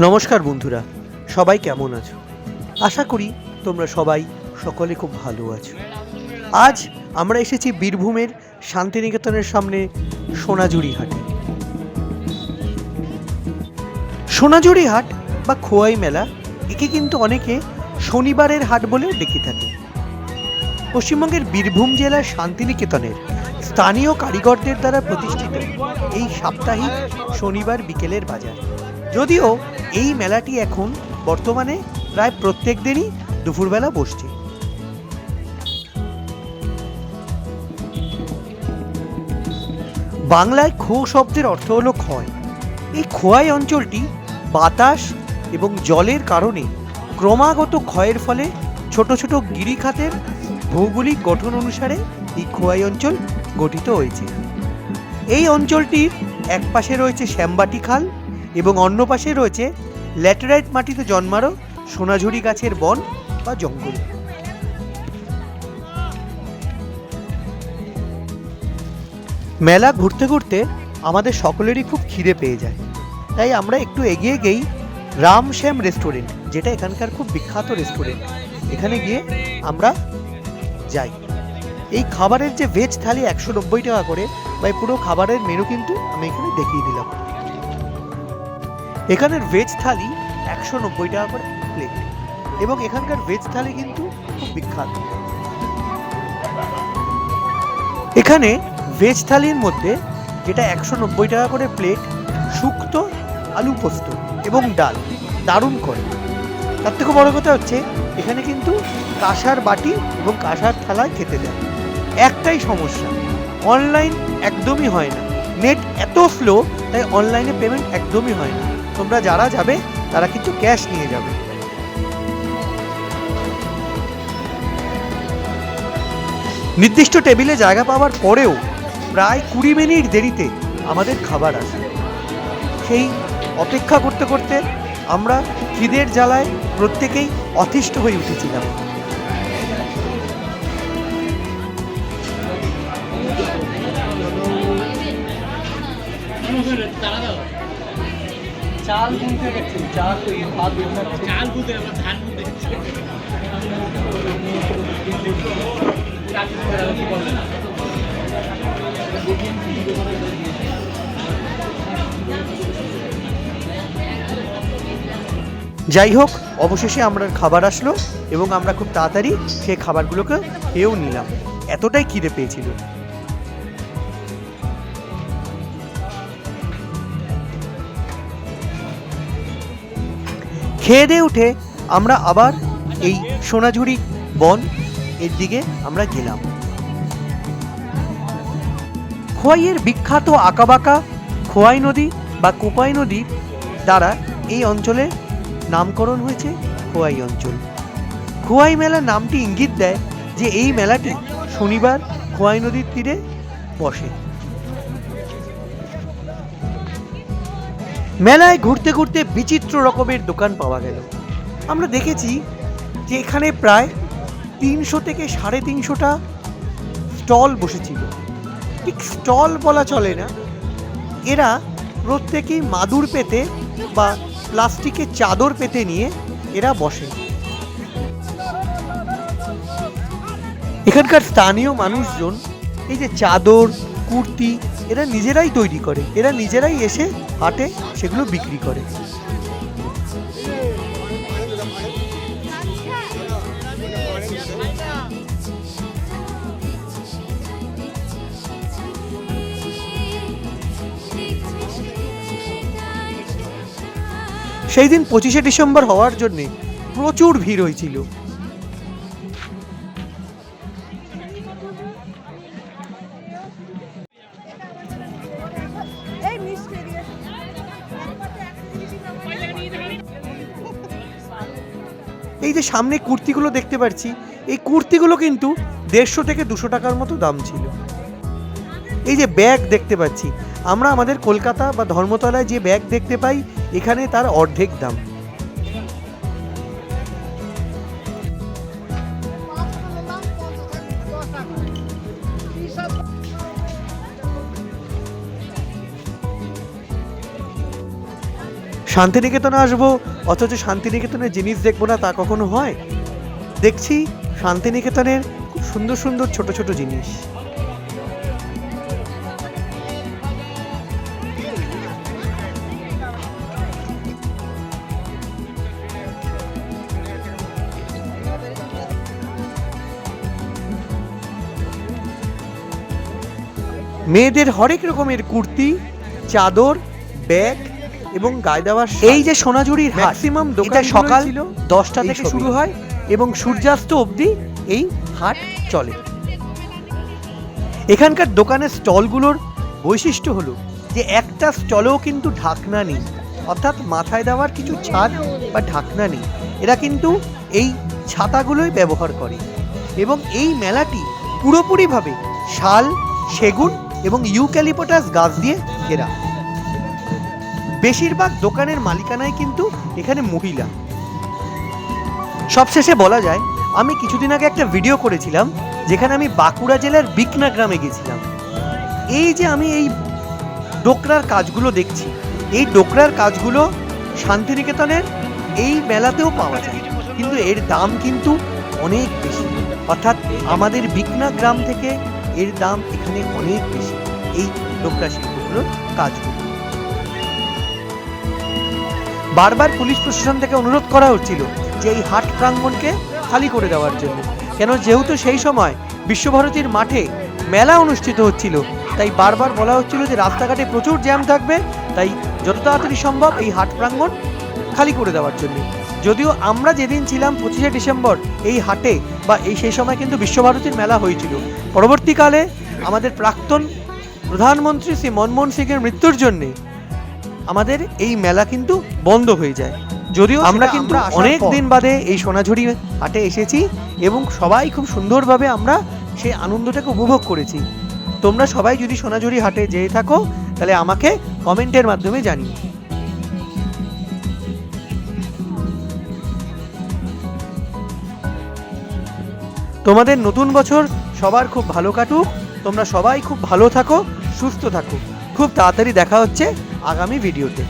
নমস্কার বন্ধুরা, সবাই কেমন আছো? আশা করি তোমরা সবাই সকলে খুব ভালো আছো। আজ আমরা এসেছি বীরভূমের শান্তিনিকেতনের সামনে সোনাঝুরি হাটে। সোনাঝুরি হাট বা খোয়াই মেলা, একে কিন্তু অনেকে শনিবারের হাট বলে ডেকে থাকে। পশ্চিমবঙ্গের বীরভূম জেলার শান্তিনিকেতনের স্থানীয় কারিগরদের দ্বারা প্রতিষ্ঠিত এই সাপ্তাহিক শনিবার বিকেলের বাজার। যদিও এই মেলাটি এখন বর্তমানে প্রায় প্রত্যেক দিনই দুপুরবেলা বসছে। বাংলায় খো শব্দের অর্থ হলো ক্ষয়। এই খোয়াই অঞ্চলটি বাতাস এবং জলের কারণে ক্রমাগত ক্ষয়ের ফলে ছোট ছোট গিরিখাতের ভৌগোলিক গঠন অনুসারে এই খোয়াই অঞ্চল গঠিত হয়েছে। এই অঞ্চলটির এক পাশে রয়েছে শ্যামবাটি খাল এবং অন্য পাশে রয়েছে ল্যাটেরাইট মাটিতে জন্মানো সোনাঝুরি গাছের বন বা জঙ্গল। মেলা ঘুরতে ঘুরতে আমাদের সকলেরই খুব খিদে পেয়ে যায়, তাই আমরা একটু এগিয়ে গিয়েই রামশ্যাম রেস্টুরেন্ট, যেটা এখানকার খুব বিখ্যাত রেস্টুরেন্ট, এখানে গিয়ে আমরা যাই। এই খাবারের যে ভেজ থালি 190 টাকা করে, বা পুরো খাবারের মেনু কিন্তু আমি এখানে দেখিয়ে দিলাম। এখানের ভেজ থালি 190 টাকা করে প্লেট, এবং এখানকার ভেজ থালি কিন্তু খুব বিখ্যাত। এখানে ভেজ থালির মধ্যে যেটা 190 টাকা করে প্লেট, শুক্তো, আলু পোস্ত এবং ডাল দারুণ করে। তার থেকে বড় কথা হচ্ছে এখানে কিন্তু কাঁসার বাটি এবং কাঁসার থালায় খেতে দেয়। একটাই সমস্যা, অনলাইন একদমই হয় না, নেট এত স্লো, তাই অনলাইনে পেমেন্ট একদমই হয় না। তোমরা যারা যাবে তারা কিন্তু ক্যাশ নিয়ে যাবে। নির্দিষ্ট টেবিলে জায়গা পাওয়ার পরেও প্রায় 20 মিনিট দেরিতে আমাদের খাবার আসে। সেই অপেক্ষা করতে করতে আমরা খিদের জ্বালায় প্রত্যেকেই অতিষ্ঠ হয়ে উঠেছিলাম। চাল বুনতে গেছি, চাল বুনতে আমরা ধান বুনতে গেছি। যাই হোক, অবশেষে আমরা খাবার আসলো এবং আমরা খুব তাড়াতাড়ি সেই খাবারগুলোকে খেয়েও নিলাম, এতটাই খিদে পেয়েছিল। খেয়ে দিয়ে উঠে আমরা আবার এই সোনাঝুরি বন এর দিকে আমরা গেলাম। খোয়াইয়ের বিখ্যাত আঁকাবাঁকা খোয়াই নদী বা কোপাই নদীর দ্বারা এই অঞ্চলের নামকরণ হয়েছে খোয়াই অঞ্চল। খোয়াই মেলা নামটি ইঙ্গিত দেয় যে এই মেলাটি শনিবার খোয়াই নদীর তীরে বসে। মেলায় ঘুরতে ঘুরতে বিচিত্র রকমের দোকান পাওয়া গেল। আমরা দেখেছি যে এখানে প্রায় 300 থেকে 350টা স্টল বসেছিল। ঠিক স্টল বলা চলে না, এরা প্রত্যেকেই মাদুর পেতে বা প্লাস্টিকের চাদর পেতে নিয়ে এরা বসে। এখানকার স্থানীয় মানুষজন এই যে চাদর, কুর্তি এরা নিজেরাই তৈরি করে, এরা নিজেরাই এসে হাটে সেগুলো বিক্রি করে। সেই দিন 25শে ডিসেম্বর হওয়ার জন্যে প্রচুর ভিড় হয়েছিল। এই যে সামনে কুর্তিগুলো দেখতে পাচ্ছি, এই কুর্তিগুলো কিন্তু 150 থেকে 200 টাকার মতো দাম ছিল। এই যে ব্যাগ দেখতে পাচ্ছি, আমরা আমাদের কলকাতা বা ধর্মতলায় যে ব্যাগ দেখতে পাই, এখানে তার অর্ধেক দাম। শান্তিনিকেতনে আসবো অথচ শান্তিনিকেতনের জিনিস দেখবো না, তা কখনো হয়? দেখছি শান্তিনিকেতনের খুব সুন্দর সুন্দর ছোট ছোট জিনিস। মেয়েদের হরেক রকমের কুর্তি, চাদর, ব্যাগ এবং গায়ে দেওয়ার এই যে সোনাঝুরির ম্যাক্সিমাম দোকান সকাল 10টা থেকে শুরু হয় এবং সূর্যাস্ত অবধি এই হাট চলে। এখানকার দোকানের স্টলগুলোর বৈশিষ্ট্য হলো যে একটা স্টলেও কিন্তু ঢাকনা নেই, অর্থাৎ মাথায় দেওয়ার কিছু ছাদ বা ঢাকনা নেই। এরা কিন্তু এই ছাতাগুলোই ব্যবহার করে এবং এই মেলাটি পুরোপুরিভাবে শাল, সেগুন এবং ইউক্যালিপটাস গাছ দিয়ে ঘেরা। বেশিরভাগ দোকানের মালিকানাই কিন্তু এখানে মহিলা। সবশেষে বলা যায়, আমি কিছুদিন আগে একটা ভিডিও করেছিলাম যেখানে আমি বাঁকুড়া জেলার বিকনা গ্রামে গেছিলাম। এই যে আমি এই ডোকরার কাজগুলো দেখছি, এই ডোকরার কাজগুলো শান্তিনিকেতনের এই মেলাতেও পাওয়া যায়, কিন্তু এর দাম কিন্তু অনেক বেশি। অর্থাৎ আমাদের বিকনা গ্রাম থেকে এর দাম এখানে অনেক বেশি এই ডোকরা শিল্পগুলোর কাজগুলো। বারবার পুলিশ প্রশাসন থেকে অনুরোধ করা হচ্ছিল যে এই হাট প্রাঙ্গণকে খালি করে দেওয়ার জন্য, কেন যেহেতু সেই সময় বিশ্বভারতীর মাঠে মেলা অনুষ্ঠিত হচ্ছিল, তাই বারবার বলা হচ্ছিল যে রাস্তাঘাটে প্রচুর জ্যাম থাকবে, তাই যত তাড়াতাড়ি সম্ভব এই হাট প্রাঙ্গণ খালি করে দেওয়ার জন্য। যদিও আমরা যেদিন ছিলাম 25শে ডিসেম্বর এই হাটে বা সেই সময় কিন্তু বিশ্বভারতীর মেলা হয়েছিল। পরবর্তীকালে আমাদের প্রাক্তন প্রধানমন্ত্রী শ্রী মনমোহন সিংয়ের মৃত্যুর জন্যে আমাদের এই মেলা কিন্তু বন্ধ হয়ে যায়। যদিও আমরা কিন্তু অনেক দিন বাদে এই সোনাঝুরি হাটে এসেছি এবং সবাই খুব সুন্দরভাবে আমরা সেই আনন্দটাকে উপভোগ করেছি। তোমরা সবাই যদি সোনাঝুরি হাটে যেয়ে থাকো তাহলে আমাকে কমেন্টের মাধ্যমে জানিও। তোমাদের নতুন বছর সবার খুব ভালো কাটুক, তোমরা সবাই খুব ভালো থাকো, সুস্থ থাকো। খুব তাড়াতাড়ি দেখা হচ্ছে আগামী ভিডিওতে।